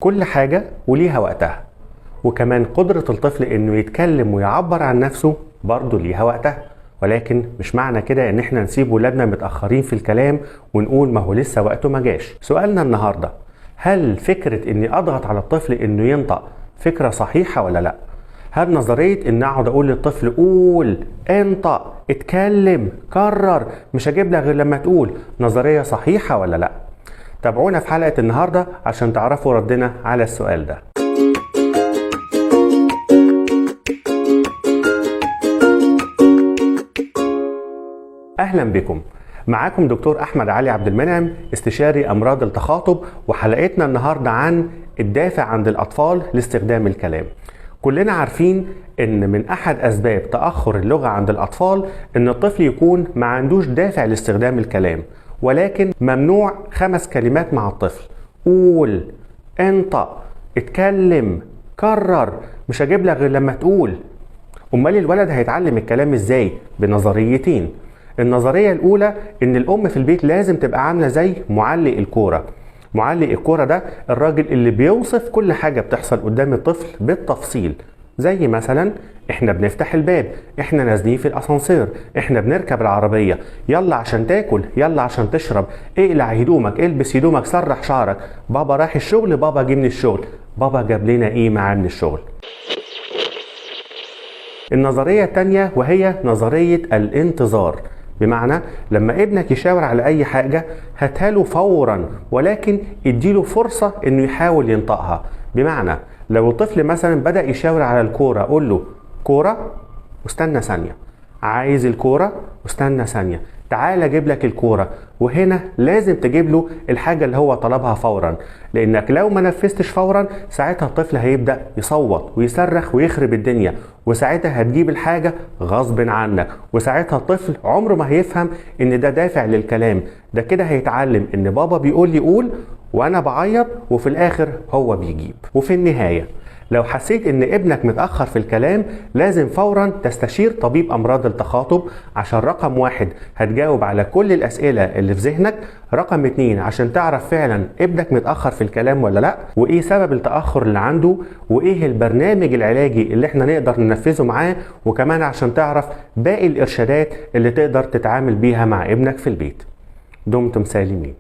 كل حاجة وليها وقتها، وكمان قدرة الطفل انه يتكلم ويعبر عن نفسه برضه ليها وقتها. ولكن مش معنى كده ان احنا نسيب ولادنا متأخرين في الكلام ونقول ما هو لسه وقته ما جاش. سؤالنا النهاردة، هل فكرة اني اضغط على الطفل انه ينطق فكرة صحيحة ولا لا؟ هل نظرية ان اقعد اقول للطفل قول، انطق، اتكلم، كرر، مش هجيب لك غير لما تقول، نظرية صحيحة ولا لا؟ تابعونا في حلقة النهاردة عشان تعرفوا ردنا على السؤال ده. اهلا بكم. معاكم دكتور احمد علي عبد المنعم، استشاري امراض التخاطب، وحلقتنا النهاردة عن الدافع عند الاطفال لاستخدام الكلام. كلنا عارفين ان من احد اسباب تأخر اللغة عند الاطفال ان الطفل يكون ما عندوش دافع لاستخدام الكلام، ولكن ممنوع 5 كلمات مع الطفل: قول، انطق، اتكلم، كرر، مش هجيب لك غير لما تقول. امال الولد هيتعلم الكلام ازاي؟ بنظريتين. النظرية الاولى ان الام في البيت لازم تبقى عاملة زي معلق الكورة. معلق الكورة ده الراجل اللي بيوصف كل حاجة بتحصل قدام الطفل بالتفصيل، زي مثلا احنا بنفتح الباب، احنا نازلين في الاسانسير، احنا بنركب العربية، يلا عشان تاكل، يلا عشان تشرب، اقلع هدومك، البس هدومك، سرح شعرك، بابا رايح الشغل، بابا جه من الشغل، بابا جاب لنا ايه معاه من الشغل. النظرية التانية وهي نظرية الانتظار، بمعنى لما ابنك يشاور على اي حاجة هاتها له فورا، ولكن اديله فرصة انه يحاول ينطقها. بمعنى لو الطفل مثلا بدأ يشاور على الكورة، قول له كورة واستنى ثانية، عايز الكورة واستنى ثانية، تعال اجيب لك الكورة. وهنا لازم تجيب له الحاجة اللي هو طلبها فورا، لانك لو ما نفذتش فورا ساعتها الطفل هيبدأ يصوت ويصرخ ويخرب الدنيا، وساعتها هتجيب الحاجة غصب عنك، وساعتها الطفل عمره ما هيفهم ان ده دافع للكلام. ده كده هيتعلم ان بابا بيقول لي قول وانا بعيط، وفي الاخر هو بيجيب. وفي النهاية لو حسيت ان ابنك متأخر في الكلام لازم فورا تستشير طبيب امراض التخاطب، عشان رقم 1 هتجاوب على كل الاسئلة اللي في ذهنك، رقم 2 عشان تعرف فعلا ابنك متأخر في الكلام ولا لا، وايه سبب التأخر اللي عنده، وايه البرنامج العلاجي اللي احنا نقدر ننفذه معاه، وكمان عشان تعرف باقي الارشادات اللي تقدر تتعامل بيها مع ابنك في البيت. دمتم سالمين.